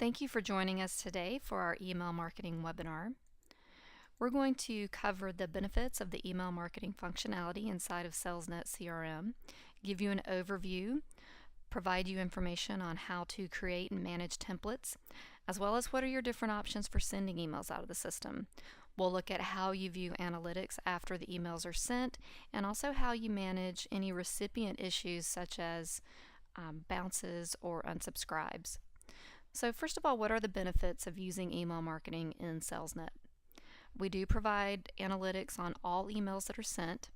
Thank you for joining us today for our email marketing webinar. We're going to cover the benefits of the email marketing functionality inside of Salesnet CRM, give you an overview, provide you information on how to create and manage templates, as well as what are your different options for sending emails out of the system. We'll look at how you view analytics after the emails are sent, and also how you manage any recipient issues such as bounces or unsubscribes. So first of all, what are the benefits of using email marketing in Salesnet? We do provide analytics on all emails that are sent,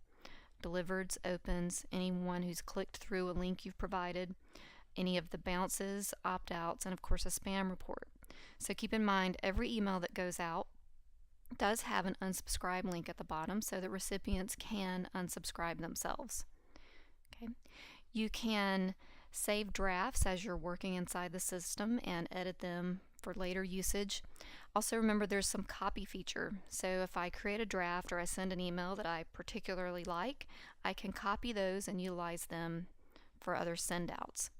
delivereds, opens, anyone who's clicked through a link you've provided, any of the bounces, opt-outs, and of course a spam report. So keep in mind, every email that goes out does have an unsubscribe link at the bottom so that recipients can unsubscribe themselves. Okay. You can save drafts as you're working inside the system and edit them for later usage. Also remember, there's some copy feature. So if I create a draft or I send an email that I particularly like, I can copy those and utilize them for other send-outs.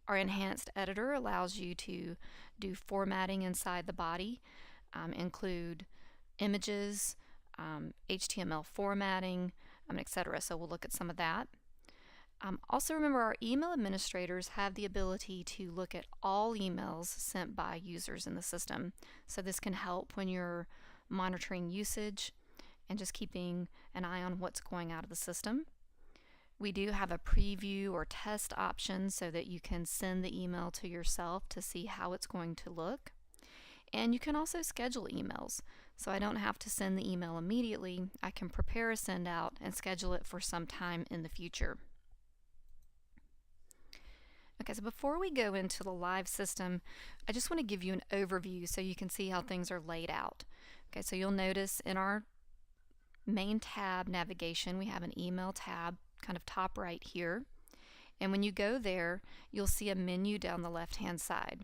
Our enhanced editor allows you to do formatting inside the body, include images, HTML formatting, etc. So we'll look at some of that. Also remember, our email administrators have the ability to look at all emails sent by users in the system. So this can help when you're monitoring usage and just keeping an eye on what's going out of the system. We do have a preview or test option so that you can send the email to yourself to see how it's going to look. And you can also schedule emails. So I don't have to send the email immediately. I can prepare a send out and schedule it for some time in the future. Okay, so before we go into the live system, I just want to give you an overview so you can see how things are laid out. Okay, so you'll notice in our main tab navigation, we have an email tab kind of top right here. And when you go there, you'll see a menu down the left-hand side.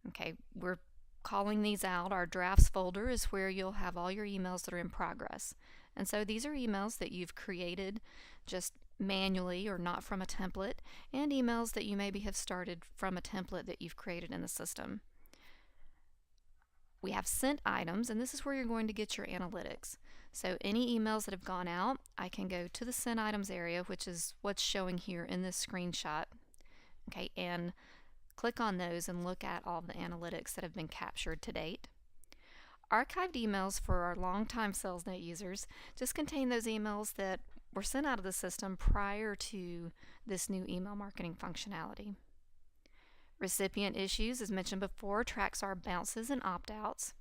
Okay, we're calling these out. Our drafts folder is where you'll have all your emails that are in progress. And so these are emails that you've created just manually or not from a template, and emails that you maybe have started from a template that you've created in the system. We have sent items, and this is where you're going to get your analytics. So any emails that have gone out, I can go to the sent items area, which is what's showing here in this screenshot, okay, and click on those and look at all the analytics that have been captured to date. Archived emails for our longtime Salesnet users just contain those emails that were sent out of the system prior to this new email marketing functionality. Recipient issues, as mentioned before, tracks our bounces and opt-outs.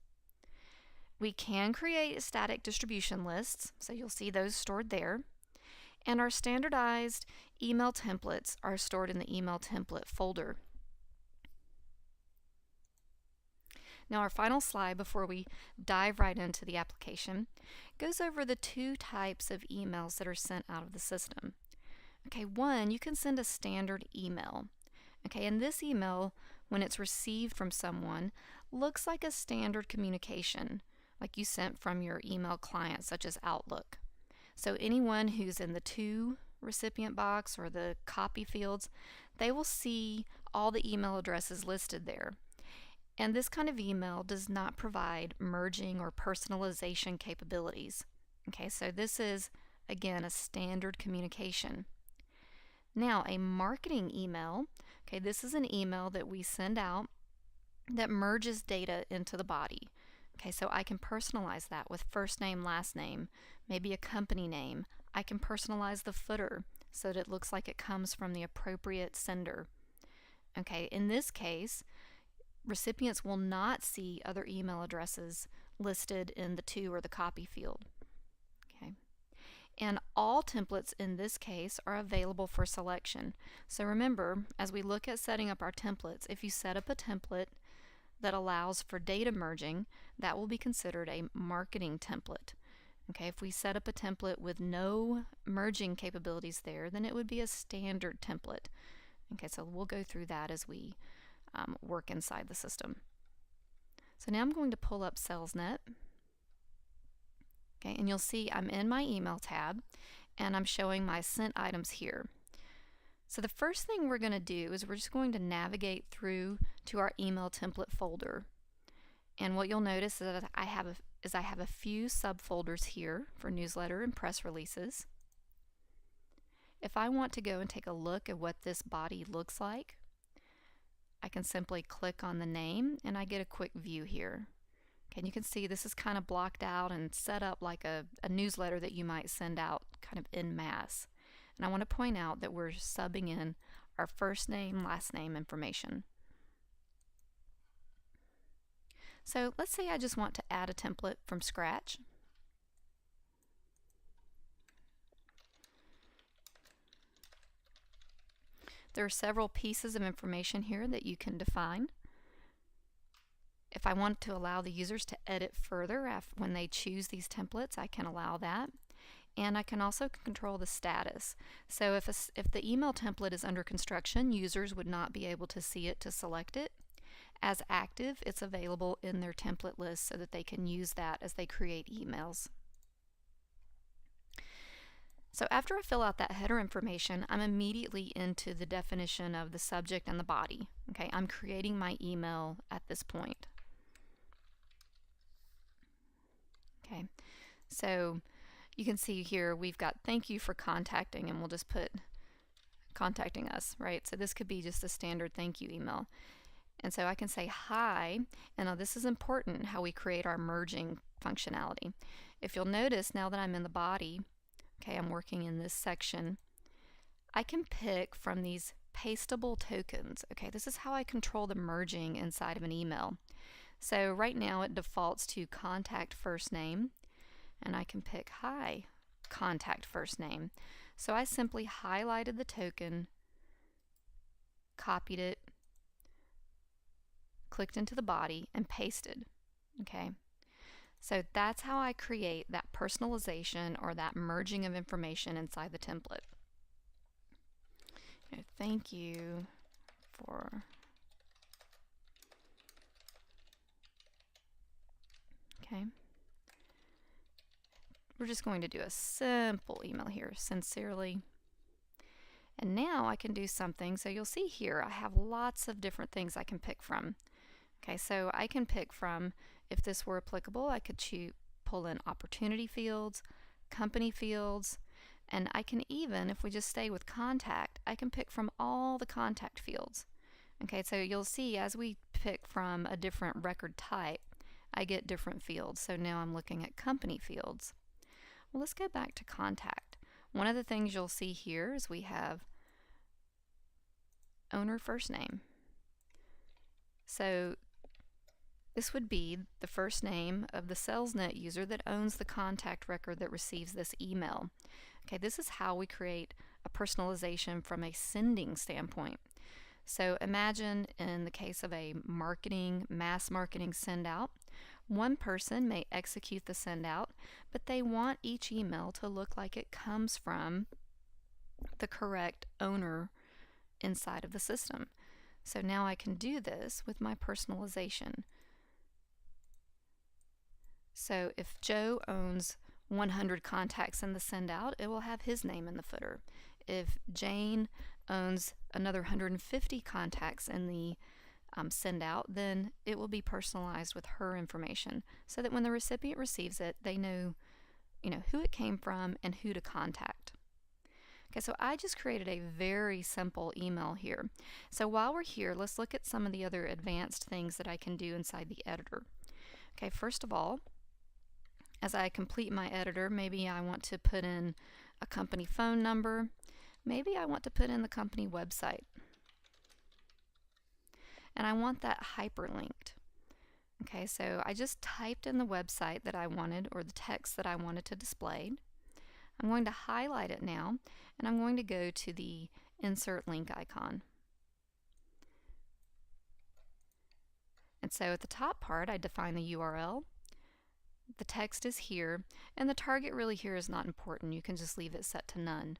We can create static distribution lists, so you'll see those stored there. And our standardized email templates are stored in the email template folder. Now our final slide before we dive right into the application goes over the two types of emails that are sent out of the system. Okay, one, you can send a standard email. Okay, and this email, when it's received from someone, looks like a standard communication, like you sent from your email client, such as Outlook. So anyone who's in the to recipient box or the copy fields, they will see all the email addresses listed there. And this kind of email does not provide merging or personalization capabilities. Okay, so this is, again, a standard communication. Now, a marketing email, okay, this is an email that we send out that merges data into the body. Okay, so I can personalize that with first name, last name, maybe a company name. I can personalize the footer so that it looks like it comes from the appropriate sender. Okay, in this case, recipients will not see other email addresses listed in the to or the copy field. Okay. And all templates in this case are available for selection. So remember, as we look at setting up our templates, if you set up a template that allows for data merging, that will be considered a marketing template. Okay, if we set up a template with no merging capabilities there, then it would be a standard template. Okay, so we'll go through that as we work inside the system. So now I'm going to pull up Salesnet. Okay, and you'll see I'm in my email tab and I'm showing my sent items here. So the first thing we're going to do is we're just going to navigate through to our email template folder. And what you'll notice is that I have a few subfolders here for newsletter and press releases. If I want to go and take a look at what this body looks like, I can simply click on the name and I get a quick view here. Okay, and you can see this is kind of blocked out and set up like a newsletter that you might send out kind of en masse. And I want to point out that we're subbing in our first name, last name information. So let's say I just want to add a template from scratch. There are several pieces of information here that you can define. If I want to allow the users to edit further when they choose these templates, I can allow that. And I can also control the status. So if the email template is under construction, users would not be able to see it to select it. As active, it's available in their template list so that they can use that as they create emails. So after I fill out that header information, I'm immediately into the definition of the subject and the body. Okay, I'm creating my email at this point. Okay, so you can see here we've got thank you for contacting, and we'll just put contacting us, right? So this could be just a standard thank you email. And so I can say hi, and now this is important, how we create our merging functionality. If you'll notice, now that I'm in the body, okay, I'm working in this section, I can pick from these pasteable tokens. Okay, this is how I control the merging inside of an email. So right now it defaults to contact first name, and I can pick hi, contact first name. So I simply highlighted the token, copied it, clicked into the body, and pasted. Okay, so that's how I create that personalization or that merging of information inside the template. Thank you for okay. We're just going to do a simple email here, sincerely. And now I can do something. So you'll see here I have lots of different things I can pick from. Okay, so I can pick from, if this were applicable, I could pull in opportunity fields, company fields, and I can even, if we just stay with contact, I can pick from all the contact fields. Okay, so you'll see as we pick from a different record type, I get different fields. So now I'm looking at company fields. Well, let's go back to contact. One of the things you'll see here is we have owner first name. So this would be the first name of the Salesnet user that owns the contact record that receives this email. Okay, this is how we create a personalization from a sending standpoint. So imagine in the case of a mass marketing send out, one person may execute the send out, but they want each email to look like it comes from the correct owner inside of the system. So now I can do this with my personalization. So if Joe owns 100 contacts in the send out, it will have his name in the footer. If Jane owns another 150 contacts in the send out, then it will be personalized with her information so that when the recipient receives it, they know, who it came from and who to contact. Okay, so I just created a very simple email here. So while we're here, let's look at some of the other advanced things that I can do inside the editor. Okay, first of all, as I complete my editor, maybe I want to put in a company phone number. Maybe I want to put in the company website. And I want that hyperlinked. Okay, so I just typed in the website that I wanted, or the text that I wanted to display. I'm going to highlight it now, and I'm going to go to the insert link icon. And so at the top part, I define the URL. The text is here, and the target really here is not important. You can just leave it set to none.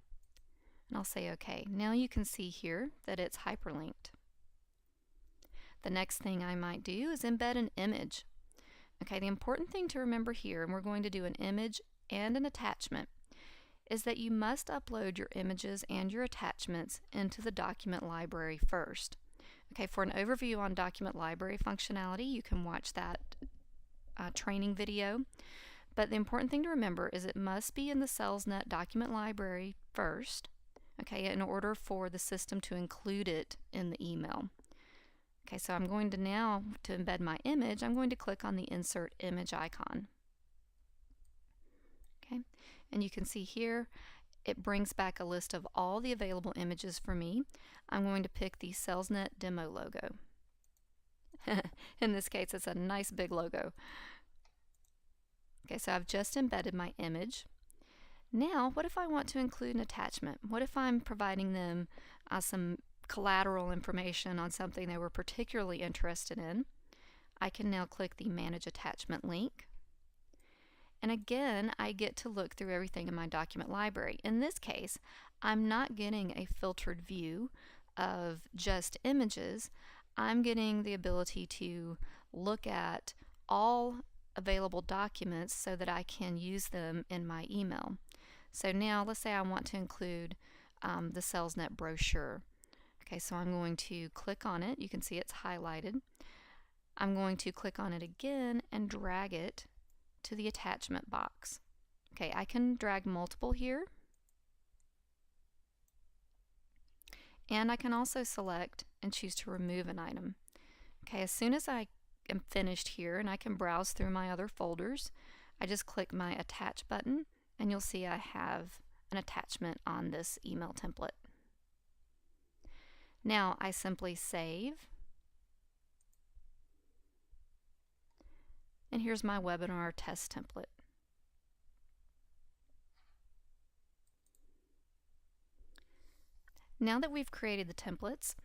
And I'll say OK. Now you can see here that it's hyperlinked. The next thing I might do is embed an image. Okay, the important thing to remember here, and we're going to do an image and an attachment, is that you must upload your images and your attachments into the document library first. Okay, for an overview on document library functionality, you can watch that training video. But the important thing to remember is it must be in the Salesnet document library first, okay, in order for the system to include it in the email. Okay, so I'm going to now, to embed my image, I'm going to click on the Insert Image icon. Okay, and you can see here, it brings back a list of all the available images for me. I'm going to pick the Salesnet demo logo. In this case, it's a nice big logo. Okay, so I've just embedded my image. Now, what if I want to include an attachment? What if I'm providing them some collateral information on something they were particularly interested in? I can now click the Manage Attachment link. And again, I get to look through everything in my document library. In this case, I'm not getting a filtered view of just images. I'm getting the ability to look at all available documents so that I can use them in my email. So now let's say I want to include the Salesnet brochure. Okay, so I'm going to click on it. You can see it's highlighted. I'm going to click on it again and drag it to the attachment box. Okay, I can drag multiple here. And I can also select and choose to remove an item. Okay, as soon as I am finished here and I can browse through my other folders, I just click my Attach button and you'll see I have an attachment on this email template. Now I simply save, and here's my webinar test template. Now that we've created the templates,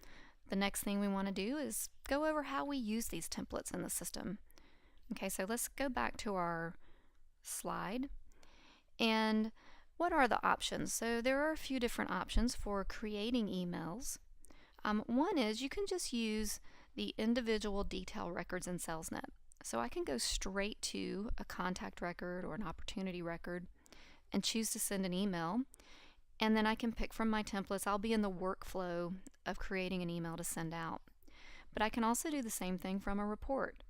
the next thing we want to do is go over how we use these templates in the system. Okay, so let's go back to our slide. And what are the options? So there are a few different options for creating emails. One is you can just use the individual detail records in Salesnet. So I can go straight to a contact record or an opportunity record and choose to send an email. And then I can pick from my templates. I'll be in the workflow of creating an email to send out. But I can also do the same thing from a report.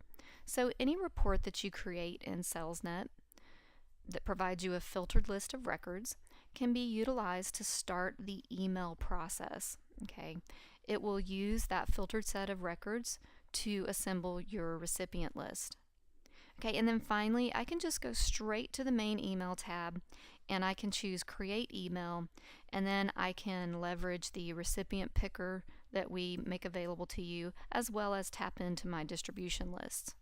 So any report that you create in Salesnet that provides you a filtered list of records can be utilized to start the email process. Okay, it will use that filtered set of records to assemble your recipient list. Okay, and then finally, I can just go straight to the main email tab and I can choose Create Email, and then I can leverage the recipient picker that we make available to you, as well as tap into my distribution lists.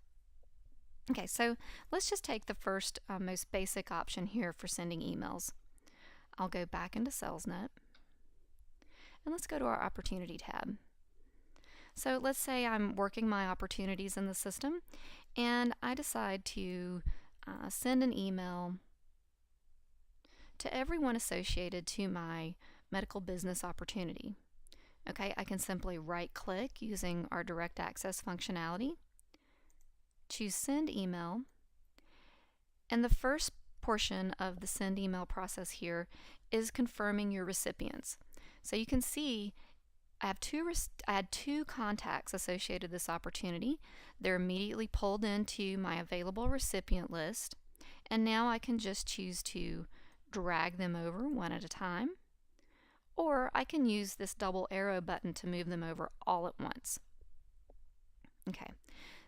Okay, so let's just take the first most basic option here for sending emails. I'll go back into Salesnet, and let's go to our Opportunity tab. So let's say I'm working my opportunities in the system, and I decide to send an email to everyone associated to my medical business opportunity. Okay, I can simply right-click using our direct access functionality, choose Send Email, and the first portion of the send email process here is confirming your recipients. So you can see I had two contacts associated with this opportunity. They're immediately pulled into my available recipient list, and now I can just choose to drag them over one at a time, or I can use this double arrow button to move them over all at once. Okay,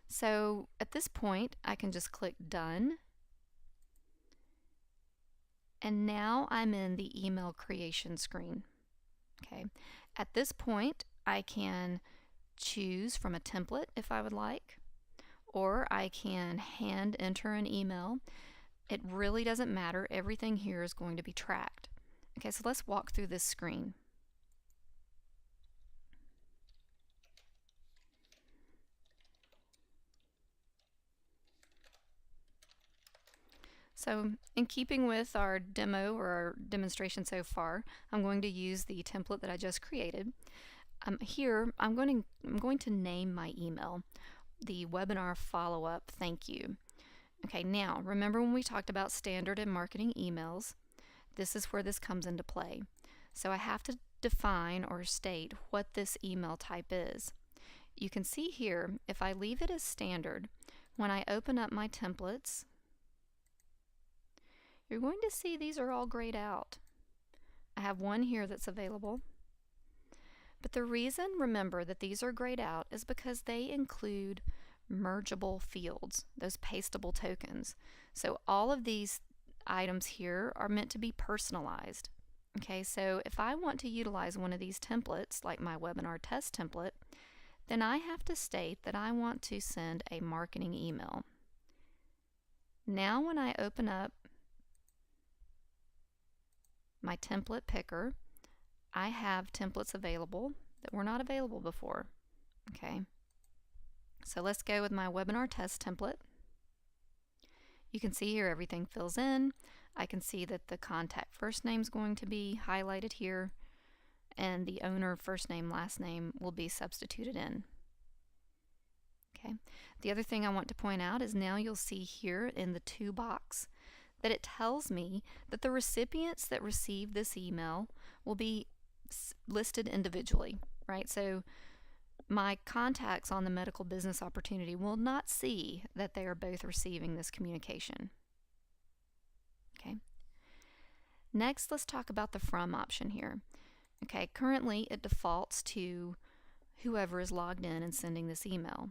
so at this point I can just click Done, and now I'm in the email creation screen. Okay, at this point I can choose from a template if I would like, or I can hand enter an email. It really doesn't matter. Everything here is going to be tracked. Okay, so let's walk through this screen. So in keeping with our demo or our demonstration so far, I'm going to use the template that I just created. Here, I'm going to name my email, the webinar follow-up thank you. Okay, now remember when we talked about standard and marketing emails, this is where this comes into play. So I have to define or state what this email type is. You can see here, if I leave it as standard, when I open up my templates, you're going to see these are all grayed out. I have one here that's available. But the reason, remember, that these are grayed out is because they include mergeable fields, those pasteable tokens. So all of these items here are meant to be personalized. Okay, so if I want to utilize one of these templates, like my webinar test template, then I have to state that I want to send a marketing email. Now when I open up my template picker, I have templates available that were not available before. Okay, so let's go with my webinar test template. You can see here everything fills in. I can see that the contact first name is going to be highlighted here, and the owner first name, last name will be substituted in. Okay. The other thing I want to point out is now you'll see here in the to box that it tells me that the recipients that receive this email will be listed individually, right? So my contacts on the medical business opportunity will not see that they are both receiving this communication. Okay. Next, let's talk about the from option here. Okay, currently it defaults to whoever is logged in and sending this email.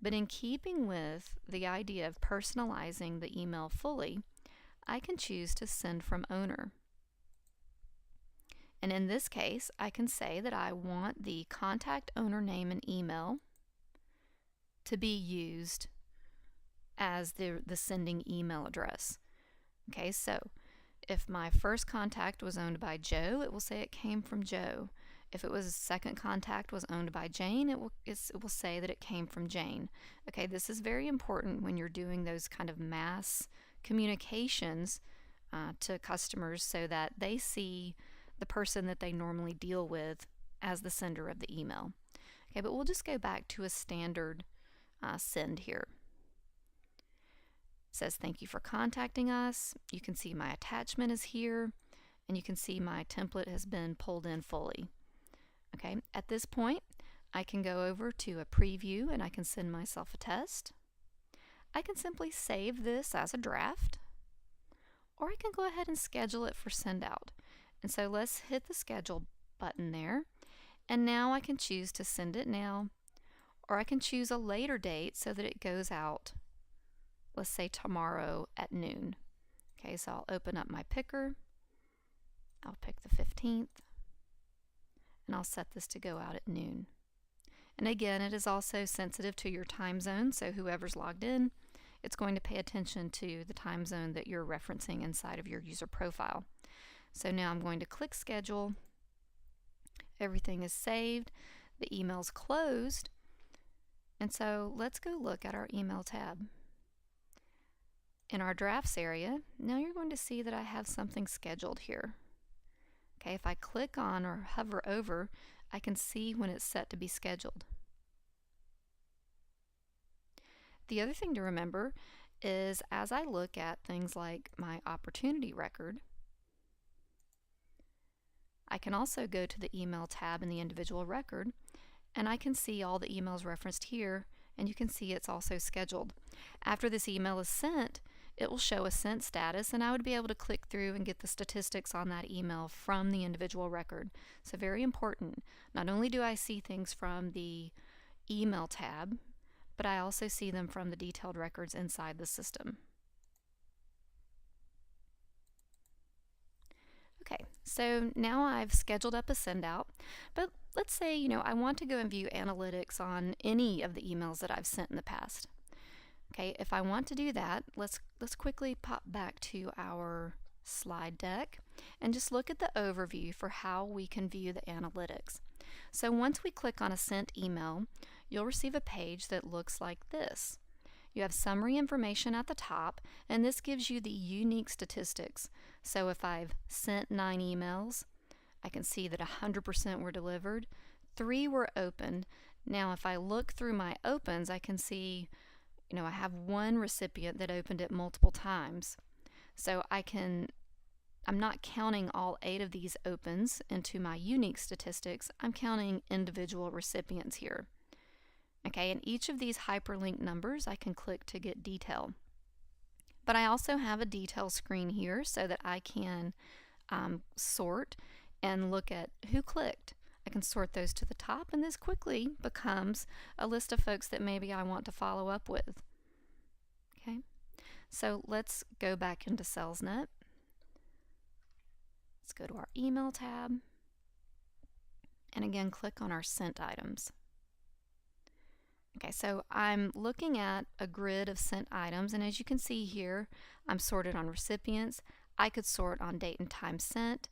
But in keeping with the idea of personalizing the email fully, I can choose to send from owner. And in this case, I can say that I want the contact owner name and email to be used as the sending email address. Okay, so if my first contact was owned by Joe, it will say it came from Joe. If it was second contact was owned by Jane, it will say that it came from Jane. Okay, this is very important when you're doing those kind of mass communications to customers, so that they see the person that they normally deal with as the sender of the email. Okay, but we'll just go back to a standard send here. It says thank you for contacting us. You can see my attachment is here, and you can see my template has been pulled in fully. Okay, at this point I can go over to a preview and I can send myself a test. I can simply save this as a draft, or I can go ahead and schedule it for send out. And so let's hit the schedule button there, and now I can choose to send it now, or I can choose a later date so that it goes out, let's say tomorrow at noon. Okay, so I'll open up my picker, I'll pick the 15th, and I'll set this to go out at noon. And again, it is also sensitive to your time zone, so whoever's logged in, it's going to pay attention to the time zone that you're referencing inside of your user profile. So now I'm going to click schedule. Everything is saved. The email's closed. And so let's go look at our email tab. In our drafts area, now you're going to see that I have something scheduled here. Okay, if I click on or hover over, I can see when it's set to be scheduled. The other thing to remember is as I look at things like my opportunity record, I can also go to the email tab in the individual record, and I can see all the emails referenced here, and you can see it's also scheduled. After this email is sent, it will show a sent status, and I would be able to click through and get the statistics on that email from the individual record. So very important. Not only do I see things from the email tab, but I also see them from the detailed records inside the system. Okay, so now I've scheduled up a send out, but let's say, I want to go and view analytics on any of the emails that I've sent in the past. Okay, if I want to do that, let's quickly pop back to our slide deck and just look at the overview for how we can view the analytics. So once we click on a sent email, you'll receive a page that looks like this. You have summary information at the top, and this gives you the unique statistics. So if I've sent 9 emails, I can see that 100% were delivered, 3 were opened. Now if I look through my opens, I can see I have 1 recipient that opened it multiple times. So I'm not counting all 8 of these opens into my unique statistics. I'm counting individual recipients here. Okay, and each of these hyperlink numbers I can click to get detail. But I also have a detail screen here so that I can sort and look at who clicked. I can sort those to the top, and this quickly becomes a list of folks that maybe I want to follow up with. Okay, so let's go back into Salesnet. Let's go to our email tab, and again click on our sent items. Okay, so I'm looking at a grid of sent items, and as you can see here, I'm sorted on recipients. I could sort on date and time sent.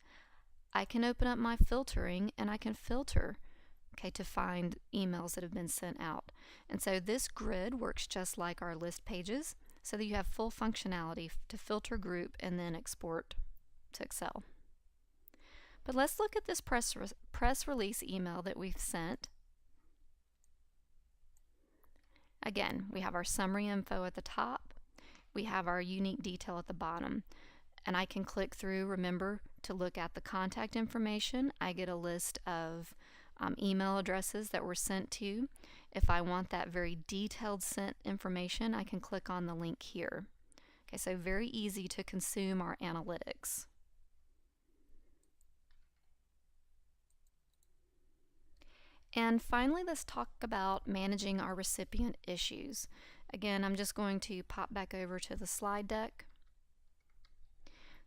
I can open up my filtering, and I can filter, okay, to find emails that have been sent out. And so this grid works just like our list pages, so that you have full functionality to filter, group, and then export to Excel. But let's look at this press release email that we've sent. Again, we have our summary info at the top. We have our unique detail at the bottom. And I can click through, remember, to look at the contact information. I get a list of email addresses that were sent to. If I want that very detailed sent information, I can click on the link here. Okay, so very easy to consume our analytics. And finally, let's talk about managing our recipient issues. Again, I'm just going to pop back over to the slide deck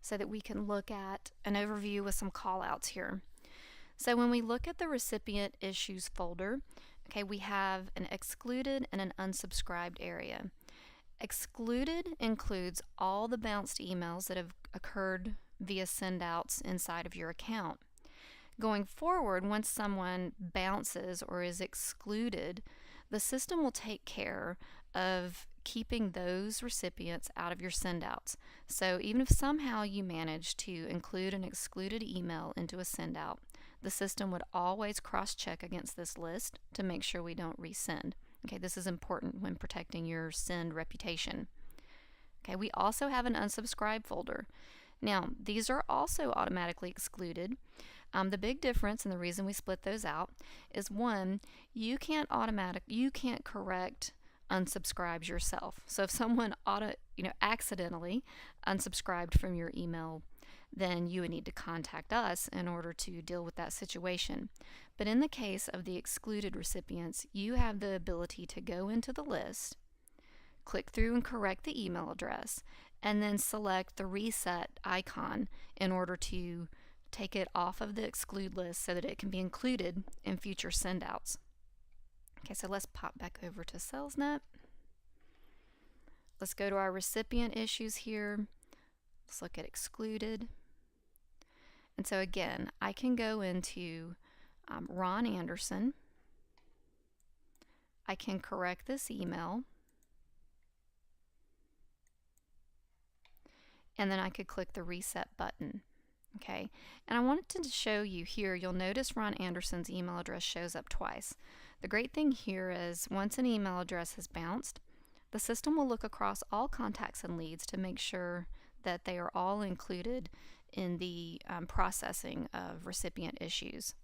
so that we can look at an overview with some callouts here. So when we look at the recipient issues folder, okay, we have an excluded and an unsubscribed area. Excluded includes all the bounced emails that have occurred via sendouts inside of your account. Going forward, once someone bounces or is excluded, the system will take care of keeping those recipients out of your sendouts. So even if somehow you manage to include an excluded email into a sendout, the system would always cross-check against this list to make sure we don't resend. Okay, this is important when protecting your send reputation. Okay, we also have an unsubscribe folder. Now, these are also automatically excluded. The big difference, and the reason we split those out, is one, you can't correct unsubscribes yourself. So if someone accidentally unsubscribed from your email, then you would need to contact us in order to deal with that situation. But in the case of the excluded recipients, you have the ability to go into the list, click through and correct the email address, and then select the reset icon in order to take it off of the exclude list so that it can be included in future sendouts. Okay, so let's pop back over to Salesnet. Let's go to our recipient issues here. Let's look at excluded. And so again, I can go into Ron Anderson. I can correct this email. And then I could click the reset button. Okay, and I wanted to show you here, you'll notice Ron Anderson's email address shows up twice. The great thing here is once an email address has bounced, the system will look across all contacts and leads to make sure that they are all included in the processing of recipient issues.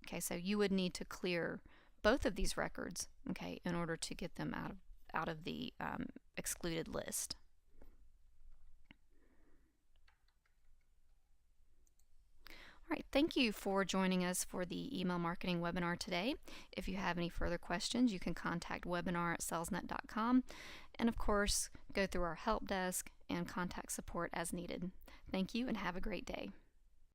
Okay, so you would need to clear both of these records, okay, in order to get them out of the excluded list. All right, thank you for joining us for the email marketing webinar today. If you have any further questions, you can contact webinar@salesnet.com, and of course, go through our help desk and contact support as needed. Thank you and have a great day.